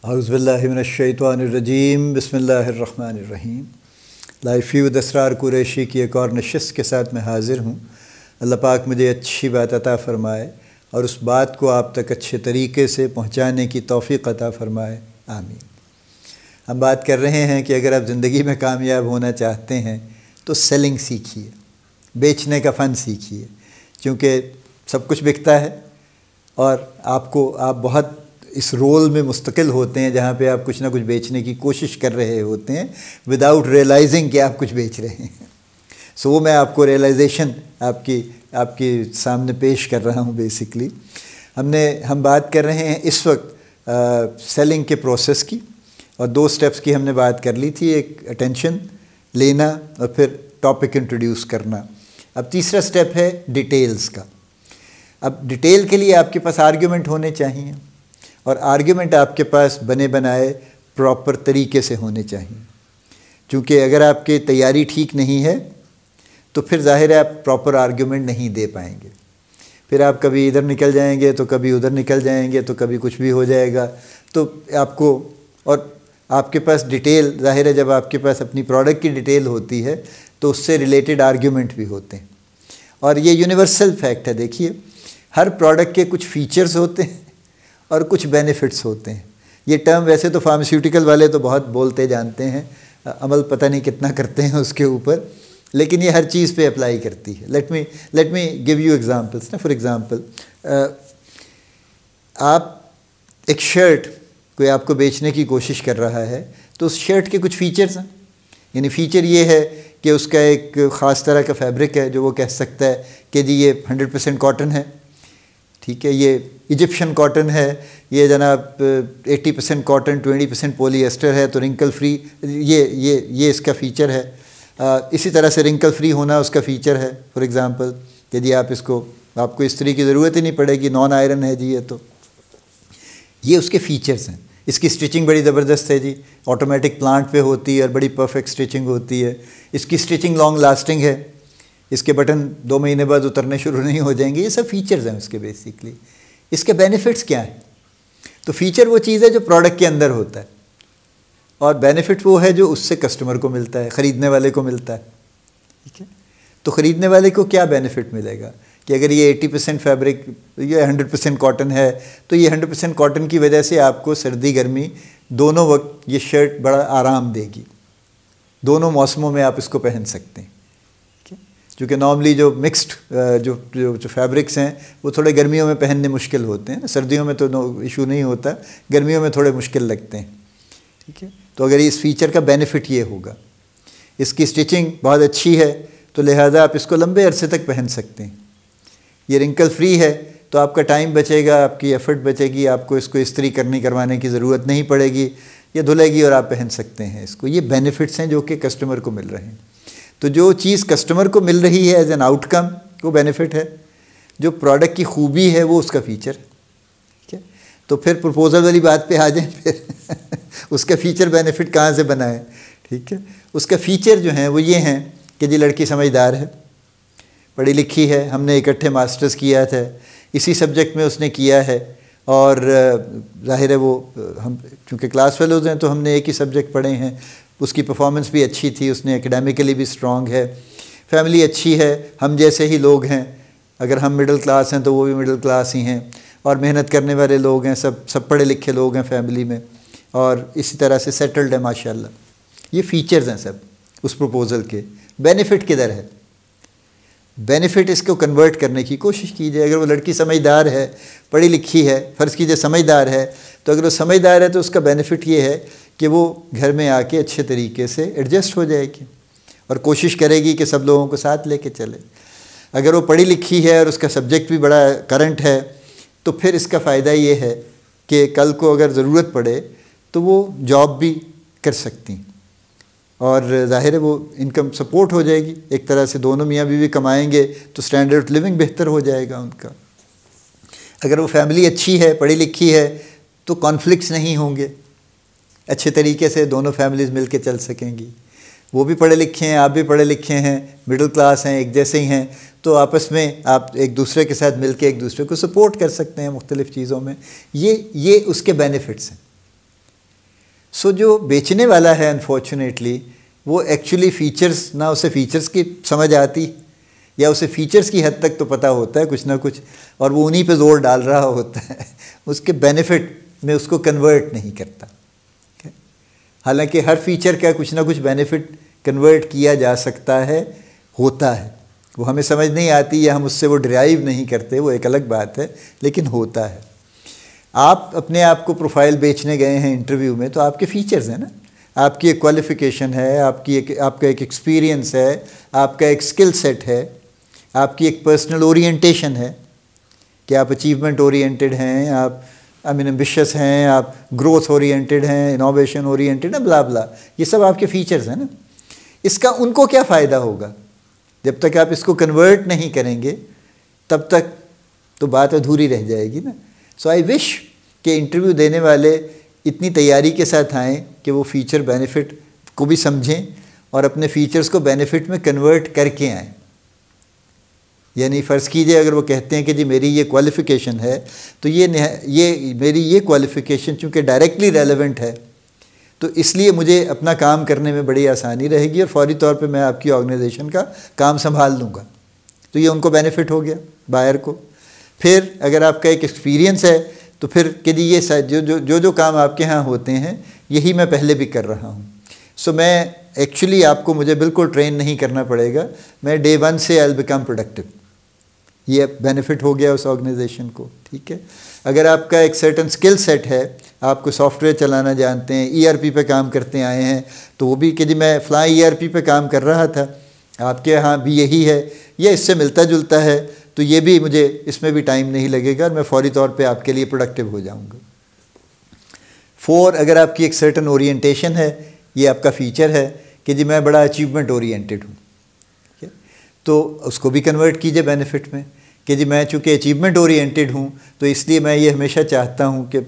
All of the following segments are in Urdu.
اعوذ باللہ من الشیطان الرجیم بسم اللہ الرحمن الرحیم۔ لائف ود اسرار قریشی کی ایک اور نشست کے ساتھ میں حاضر ہوں۔ اللہ پاک مجھے اچھی بات عطا فرمائے اور اس بات کو آپ تک اچھے طریقے سے پہنچانے کی توفیق عطا فرمائے، آمین۔ ہم بات کر رہے ہیں کہ اگر آپ زندگی میں کامیاب ہونا چاہتے ہیں تو سیلنگ سیکھیے، بیچنے کا فن سیکھیے، کیونکہ سب کچھ بکتا ہے اور آپ بہت اس رول میں مستقل ہوتے ہیں جہاں پہ آپ کچھ نہ کچھ بیچنے کی کوشش کر رہے ہوتے ہیں وداؤٹ ریئلائزنگ کہ آپ کچھ بیچ رہے ہیں۔ وہ میں آپ کو ریئلائزیشن آپ کی سامنے پیش کر رہا ہوں۔ بیسکلی ہم بات کر رہے ہیں اس وقت سیلنگ کے پروسیس کی، اور 2 سٹیپس کی ہم نے بات کر لی تھی، ایک اٹینشن لینا اور پھر ٹاپک انٹروڈیوس کرنا۔ اب تیسرا سٹیپ ہے ڈیٹیلز کا۔ اب ڈیٹیل کے لیے آپ کے پاس آرگیومنٹ ہونے چاہیے، اور آرگیومنٹ آپ کے پاس بنے بنائے پراپر طریقے سے ہونے چاہیے، چونکہ اگر آپ کی تیاری ٹھیک نہیں ہے تو پھر ظاہر ہے آپ پراپر آرگیومنٹ نہیں دے پائیں گے، پھر آپ کبھی ادھر نکل جائیں گے تو کبھی ادھر نکل جائیں گے تو کبھی کچھ بھی ہو جائے گا۔ تو اور آپ کے پاس ڈیٹیل، ظاہر ہے جب آپ کے پاس اپنی پروڈکٹ کی ڈیٹیل ہوتی ہے تو اس سے ریلیٹڈ آرگیومنٹ بھی ہوتے ہیں، اور یہ یونیورسل فیکٹ ہے۔ دیکھیے، ہر پروڈکٹ کے کچھ فیچرز ہوتے ہیں اور کچھ بینیفٹس ہوتے ہیں۔ یہ ٹرم ویسے تو فارماسیوٹیکل والے تو بہت بولتے جانتے ہیں، عمل پتہ نہیں کتنا کرتے ہیں اس کے اوپر، لیکن یہ ہر چیز پہ اپلائی کرتی ہے۔ Let me give you examples نا۔ فار ایگزامپل، آپ ایک شرٹ کوئی آپ کو بیچنے کی کوشش کر رہا ہے تو اس شرٹ کے کچھ فیچرز ہیں، یعنی فیچر یہ ہے کہ اس کا ایک خاص طرح کا فیبرک ہے جو وہ کہہ سکتا ہے کہ جی یہ 100% کاٹن ہے، ٹھیک ہے، یہ ایجپشن کاٹن ہے، یہ جناب 80% کاٹن 20% پولی ایسٹر ہے تو رنکل فری، یہ اس کا فیچر ہے۔ اسی طرح سے رنکل فری ہونا اس کا فیچر ہے۔ فار ایگزامپل کہ جی آپ کو استری کی ضرورت ہی نہیں پڑے گی، نان آئرن ہے جی، یہ اس کے فیچرز ہیں۔ اس کی سٹچنگ بڑی زبردست ہے جی، آٹومیٹک پلانٹ پہ ہوتی ہے اور بڑی پرفیکٹ سٹچنگ ہوتی ہے۔ اس کی سٹچنگ لانگ لاسٹنگ ہے، اس کے بٹن 2 مہینے بعد اترنے شروع نہیں ہو جائیں گے۔ یہ سب فیچرز ہیں اس کے بیسکلی۔ اس کے بینیفٹس کیا ہیں؟ تو فیچر وہ چیز ہے جو پروڈکٹ کے اندر ہوتا ہے، اور بینیفٹ وہ ہے جو اس سے کسٹمر کو ملتا ہے، خریدنے والے کو ملتا ہے، ٹھیک ہے۔ تو خریدنے والے کو کیا بینیفٹ ملے گا کہ اگر یہ 80% فیبرک، یہ 100% کاٹن ہے تو یہ 100% کاٹن کی وجہ سے آپ کو سردی گرمی دونوں وقت یہ شرٹ بڑا آرام دے گی، دونوں موسموں میں آپ اس کو پہن سکتے ہیں، کیونکہ نارملی جو مکسڈ جو فیبرکس ہیں وہ تھوڑے گرمیوں میں پہننے مشکل ہوتے ہیں، سردیوں میں تو ایشو نہیں ہوتا، گرمیوں میں تھوڑے مشکل لگتے ہیں، ٹھیک ہے۔ تو اگر اس فیچر کا بینیفٹ یہ ہوگا، اس کی سٹچنگ بہت اچھی ہے تو لہٰذا آپ اس کو لمبے عرصے تک پہن سکتے ہیں۔ یہ رنکل فری ہے تو آپ کا ٹائم بچے گا، آپ کی ایفرٹ بچے گی، آپ کو اس کو استری کروانے کی ضرورت نہیں پڑے گی، یہ دھلے گی اور آپ پہن سکتے ہیں اس کو۔ یہ بینیفٹس ہیں جو کہ کسٹمر کو مل رہے ہیں۔ تو جو چیز کسٹمر کو مل رہی ہے ایز این آؤٹ کم وہ بینیفٹ ہے، جو پروڈکٹ کی خوبی ہے وہ اس کا فیچر ہے، ٹھیک ہے۔ تو پھر پرپوزل والی بات پہ آ جائیں، پھر اس کا فیچر بینیفٹ کہاں سے بنائیں، ٹھیک ہے۔ اس کا فیچر جو ہیں وہ یہ ہیں کہ جی لڑکی سمجھدار ہے، پڑھی لکھی ہے، ہم نے اکٹھے ماسٹرز کیا تھا، اسی سبجیکٹ میں اس نے کیا ہے، اور ظاہر ہے وہ ہم چونکہ کلاس فیلوز ہیں تو ہم نے ایک ہی سبجیکٹ پڑھے ہیں، اس کی پرفارمنس بھی اچھی تھی، اس نے اکیڈیمکلی بھی اسٹرانگ ہے، فیملی اچھی ہے، ہم جیسے ہی لوگ ہیں، اگر ہم مڈل کلاس ہیں تو وہ بھی مڈل کلاس ہی ہیں، اور محنت کرنے والے لوگ ہیں، سب پڑھے لکھے لوگ ہیں فیملی میں، اور اسی طرح سے سیٹلڈ ہے ماشاءاللہ۔ یہ فیچرز ہیں سب اس پروپوزل کے۔ بینیفٹ کدھر ہے؟ بینیفٹ اس کو کنورٹ کرنے کی کوشش کیجیے۔ اگر وہ لڑکی سمجھدار ہے، پڑھی لکھی ہے، فرض کیجیے سمجھدار ہے، تو اگر وہ سمجھدار ہے تو اس کا بینیفٹ یہ ہے کہ وہ گھر میں آ کے اچھے طریقے سے ایڈجسٹ ہو جائے گی اور کوشش کرے گی کہ سب لوگوں کو ساتھ لے کے چلے۔ اگر وہ پڑھی لکھی ہے اور اس کا سبجیکٹ بھی بڑا کرنٹ ہے تو پھر اس کا فائدہ یہ ہے کہ کل کو اگر ضرورت پڑے تو وہ جاب بھی کر سکتی ہیں، اور ظاہر ہے وہ انکم سپورٹ ہو جائے گی، ایک طرح سے دونوں میاں بیوی کمائیں گے تو سٹینڈرڈ آف لیونگ بہتر ہو جائے گا ان کا۔ اگر وہ فیملی اچھی ہے، پڑھی لکھی ہے، تو کانفلکٹس نہیں ہوں گے، اچھے طریقے سے دونوں فیملیز مل کے چل سکیں گی۔ وہ بھی پڑھے لکھے ہیں، آپ بھی پڑھے لکھے ہیں، مڈل کلاس ہیں، ایک جیسے ہی ہیں، تو آپس میں آپ ایک دوسرے کے ساتھ مل کے ایک دوسرے کو سپورٹ کر سکتے ہیں مختلف چیزوں میں۔ یہ اس کے بینیفٹس ہیں، سو جو بیچنے والا ہے انفارچونیٹلی وہ ایکچولی فیچرز نہ اسے فیچرز کی سمجھ آتی یا اسے فیچرز کی حد تک تو پتہ ہوتا ہے کچھ نہ کچھ، اور وہ انہی پہ زور ڈال رہا ہوتا ہے، اس کے بینیفٹ میں اس کو کنورٹ نہیں کرتا۔ حالانکہ ہر فیچر کا کچھ نہ کچھ بینیفٹ کنورٹ کیا جا سکتا ہے، ہوتا ہے، وہ ہمیں سمجھ نہیں آتی یا ہم اس سے وہ ڈرائیو نہیں کرتے، وہ ایک الگ بات ہے، لیکن ہوتا ہے۔ آپ اپنے آپ کو پروفائل بیچنے گئے ہیں انٹرویو میں تو آپ کے فیچرز ہیں نا، آپ کی ایک کوالیفیکیشن ہے، آپ کا ایک ایکسپیرینس ہے، آپ کا ایک اسکل سیٹ ہے، آپ کی ایک پرسنل اورینٹیشن ہے کہ آپ اچیومنٹ اورینٹیڈ ہیں، آپ ایمبیشس ہیں، آپ گروتھ اورینٹیڈ ہیں، انوویشن اورینٹیڈ ہیں، بلا بلا، یہ سب آپ کے فیچرز ہیں نا۔ اس کا ان کو کیا فائدہ ہوگا؟ جب تک آپ اس کو کنورٹ نہیں کریں گے تب تک تو بات ادھوری رہ جائے گی نا۔ سو آئی وش کہ انٹرویو دینے والے اتنی تیاری کے ساتھ آئیں کہ وہ فیچر بینیفٹ کو بھی سمجھیں اور اپنے فیچرز کو بینیفٹ میں کنورٹ کر کے آئیں۔ یعنی فرض کیجئے اگر وہ کہتے ہیں کہ جی میری یہ کوالیفیکیشن ہے تو یہ میری یہ کوالیفیکیشن چونکہ ڈائریکٹلی ریلیونٹ ہے تو اس لیے مجھے اپنا کام کرنے میں بڑی آسانی رہے گی اور فوری طور پہ میں آپ کی آرگنائزیشن کا کام سنبھال لوں گا، تو یہ ان کو بینیفٹ ہو گیا بائر کو۔ پھر اگر آپ کا ایک ایکسپیرینس ہے تو پھر کہ جی یہ جو کام آپ کے ہاں ہوتے ہیں یہی میں پہلے بھی کر رہا ہوں، سو میں ایکچولی آپ کو مجھے بالکل ٹرین نہیں کرنا پڑے گا، میں ڈے 1 سے آئی ول بیکم پروڈکٹیو، یہ بینیفٹ ہو گیا اس آرگنائزیشن کو، ٹھیک ہے۔ اگر آپ کا ایک سرٹن اسکل سیٹ ہے، آپ کو سافٹ ویئر چلانا جانتے ہیں، ERP پہ کام کرتے آئے ہیں، تو وہ بھی کہ جی میں فلاں ERP پہ کام کر رہا تھا، آپ کے ہاں بھی یہی ہے یا اس سے ملتا جلتا ہے، تو یہ بھی مجھے اس میں بھی ٹائم نہیں لگے گا اور میں فوری طور پہ آپ کے لیے پروڈکٹیو ہو جاؤں گا۔ 4، اگر آپ کی ایک سرٹن اورینٹیشن ہے، یہ آپ کا فیچر ہے کہ جی میں بڑا اچیومنٹ اورینٹیڈ ہوں، تو اس کو بھی کنورٹ کیجئے بینیفٹ میں کہ جی میں چونکہ اچیومنٹ اورینٹیڈ ہوں تو اس لیے میں یہ ہمیشہ چاہتا ہوں کہ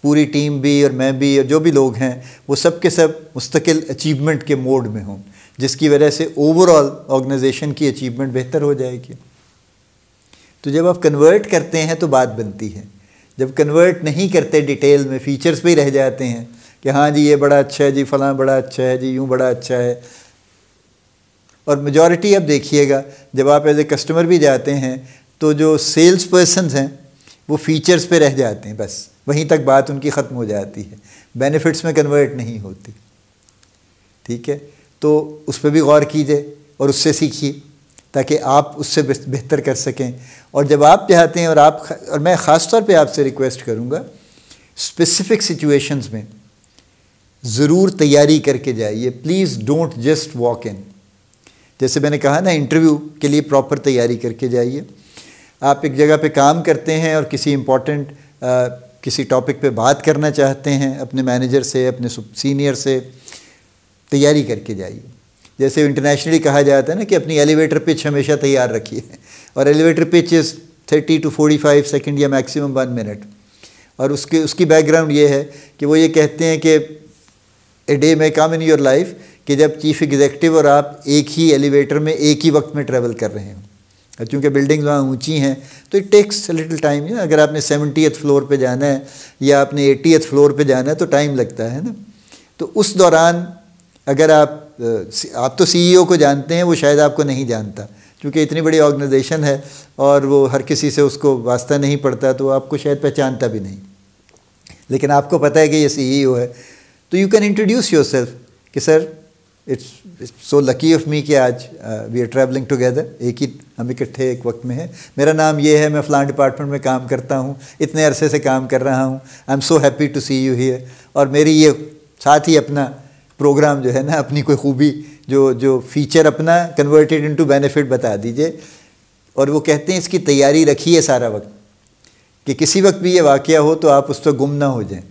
پوری ٹیم بھی اور میں بھی اور جو بھی لوگ ہیں وہ سب کے سب مستقل اچیومنٹ کے موڈ میں ہوں، جس کی وجہ سے اوور آل آرگنائزیشن کی اچیومنٹ بہتر ہو جائے گی۔ تو جب آپ کنورٹ کرتے ہیں تو بات بنتی ہے، جب کنورٹ نہیں کرتے ڈیٹیل میں فیچرز پہ ہی رہ جاتے ہیں کہ ہاں جی یہ بڑا اچھا ہے، جی فلاں بڑا اچھا ہے، جی یوں بڑا اچھا ہے، اور میجورٹی اب دیکھیے گا جب آپ ایز اے کسٹمر بھی جاتے ہیں تو جو سیلز پرسنز ہیں وہ فیچرز پہ رہ جاتے ہیں، بس وہیں تک بات ان کی ختم ہو جاتی ہے، بینیفٹس میں کنورٹ نہیں ہوتی، ٹھیک ہے۔ تو اس پہ بھی غور کیجئے اور اس سے سیکھیے تاکہ آپ اس سے بہتر کر سکیں۔ اور جب آپ چاہتے ہیں اور میں خاص طور پہ آپ سے ریکویسٹ کروں گا اسپیسیفک سچویشنز میں ضرور تیاری کر کے جائیے، please don't just walk in. جیسے میں نے کہا نا انٹرویو کے لیے پراپر تیاری کر کے جائیے۔ آپ ایک جگہ پہ کام کرتے ہیں اور کسی امپورٹنٹ کسی ٹاپک پہ بات کرنا چاہتے ہیں اپنے مینیجر سے، اپنے سینئر سے، تیاری کر کے جائیے۔ جیسے انٹرنیشنلی کہا جاتا ہے نا کہ اپنی ایلیویٹر پچ ہمیشہ تیار رکھیے، اور elevator pitch is 30 to 45 second یا میکسیمم 1 منٹ، اور اس کی بیک گراؤنڈ یہ ہے کہ وہ یہ کہتے ہیں کہ اے ڈے میں کم ان یور لائف کہ جب چیف ایگزیکٹو اور آپ ایک ہی ایلیویٹر میں ایک ہی وقت میں ٹریول کر رہے ہوں، اور چونکہ بلڈنگز وہاں اونچی ہیں تو اٹ ٹیکس لٹل ٹائم۔ اگر آپ نے 70th فلور پہ جانا ہے یا آپ نے 80th فلور پہ جانا ہے تو ٹائم لگتا ہے نا۔ تو اس دوران اگر آپ تو CEO کو جانتے ہیں، وہ شاید آپ کو نہیں جانتا کیونکہ اتنی بڑی آرگنائزیشن ہے اور وہ ہر کسی سے اس کو واسطہ نہیں پڑتا، تو آپ کو شاید پہچانتا بھی نہیں، لیکن آپ کو پتہ ہے کہ یہ CEO ہے، تو you can introduce your self کہ sir it's so lucky of me کہ آج وی آر ٹریولنگ ٹوگیدر، ایک ہی ہم اکٹھے ایک وقت میں ہیں، میرا نام یہ ہے، میں فلاں ڈپارٹمنٹ میں کام کرتا ہوں، اتنے عرصے سے کام کر رہا ہوں، I am so happy to see you here, اور میری یہ ساتھ ہی اپنا پروگرام جو ہے نا، اپنی کوئی خوبی جو فیچر اپنا کنورٹیڈ انٹو بینیفٹ بتا دیجئے۔ اور وہ کہتے ہیں اس کی تیاری رکھیے سارا وقت کہ کسی وقت بھی یہ واقعہ ہو تو آپ اس پہ گم نہ ہو جائیں،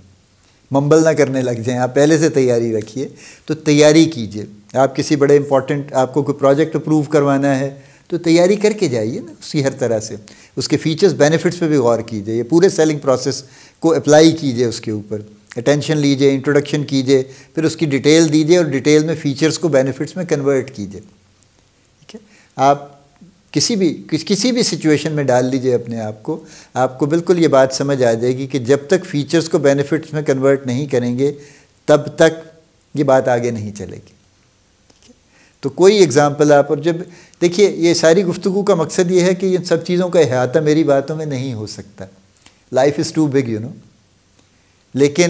ممبل نہ کرنے لگ جائیں، آپ پہلے سے تیاری رکھیے۔ تو تیاری کیجئے، آپ کسی بڑے امپورٹنٹ آپ کو کوئی پروجیکٹ اپروو کروانا ہے تو تیاری کر کے جائیے نا، اسی ہر طرح سے اس کے فیچرز بینیفٹس پہ بھی غور کیجئے، یہ پورے سیلنگ پروسیس کو اپلائی کیجئے، اس کے اوپر اٹینشن لیجئے، انٹروڈکشن کیجئے، پھر اس کی ڈیٹیل دیجئے اور ڈیٹیل میں فیچرز کو بینیفٹس میں کنورٹ کیجئے، ٹھیک ہے۔ آپ کسی بھی سچویشن میں ڈال لیجئے اپنے آپ کو بالکل یہ بات سمجھ آ جائے گی کہ جب تک فیچرز کو بینیفٹس میں کنورٹ نہیں کریں گے تب تک یہ بات آگے نہیں چلے گی. تو کوئی ایگزامپل آپ، اور جب دیکھیے یہ ساری گفتگو کا مقصد یہ ہے کہ ان سب چیزوں کا احاطہ میری باتوں میں نہیں ہو سکتا. لائف از ٹو بگ لیکن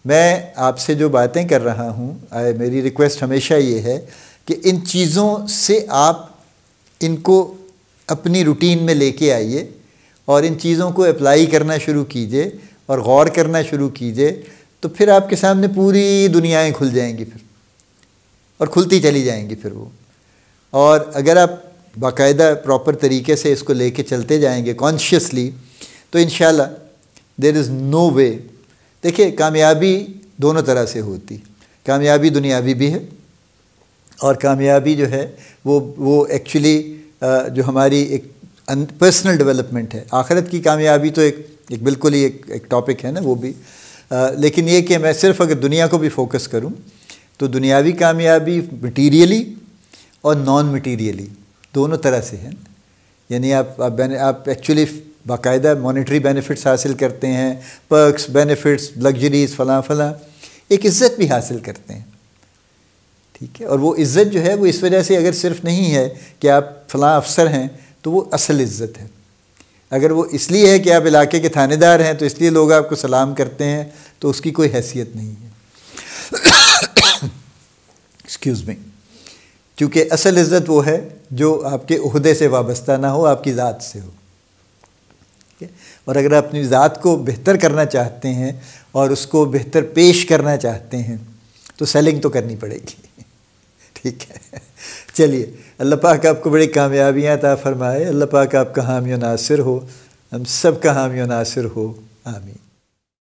میں آپ سے جو باتیں کر رہا ہوں، میری ریکویسٹ ہمیشہ یہ ہے کہ ان چیزوں سے آپ ان کو اپنی روٹین میں لے کے آئیے اور ان چیزوں کو اپلائی کرنا شروع کیجئے اور غور کرنا شروع کیجئے، تو پھر آپ کے سامنے پوری دنیایں کھل جائیں گی پھر، اور کھلتی چلی جائیں گی پھر وہ. اور اگر آپ باقاعدہ پراپر طریقے سے اس کو لے کے چلتے جائیں گے کانشیسلی، تو انشاءاللہ دیر از نو وے. دیکھیے کامیابی دونوں طرح سے ہوتی، کامیابی دنیاوی بھی ہے، اور کامیابی جو ہے وہ ایکچولی جو ہماری ایک پرسنل ڈیولپمنٹ ہے. آخرت کی کامیابی تو ایک بالکل ہی ایک ٹاپک ہے نا وہ بھی، لیکن یہ کہ میں صرف اگر دنیا کو بھی فوکس کروں تو دنیاوی کامیابی مٹیریلی اور نان مٹیریلی دونوں طرح سے ہے. یعنی آپ ایکچولی باقاعدہ مانیٹری بینیفٹس حاصل کرتے ہیں، پرکس، بینیفٹس، لگژریز، فلاں فلاں، ایک عزت بھی حاصل کرتے ہیں. ٹھیک ہے، اور وہ عزت جو ہے وہ اس وجہ سے اگر صرف نہیں ہے کہ آپ فلاں افسر ہیں تو وہ اصل عزت ہے. اگر وہ اس لیے ہے کہ آپ علاقے کے تھانے دار ہیں تو اس لیے لوگ آپ کو سلام کرتے ہیں، تو اس کی کوئی حیثیت نہیں ہے. Excuse me. کیونکہ اصل عزت وہ ہے جو آپ کے عہدے سے وابستہ نہ ہو، آپ کی ذات سے ہو. اور اگر آپ اپنی ذات کو بہتر کرنا چاہتے ہیں اور اس کو بہتر پیش کرنا چاہتے ہیں تو سیلنگ تو کرنی پڑے گی. ٹھیک ہے، چلیے اللہ پاک آپ کو بڑی کامیابیاں عطا فرمائے. اللہ پاک آپ کا حامی و ناصر ہو، ہم سب کا حامی و ناصر ہو. آمین.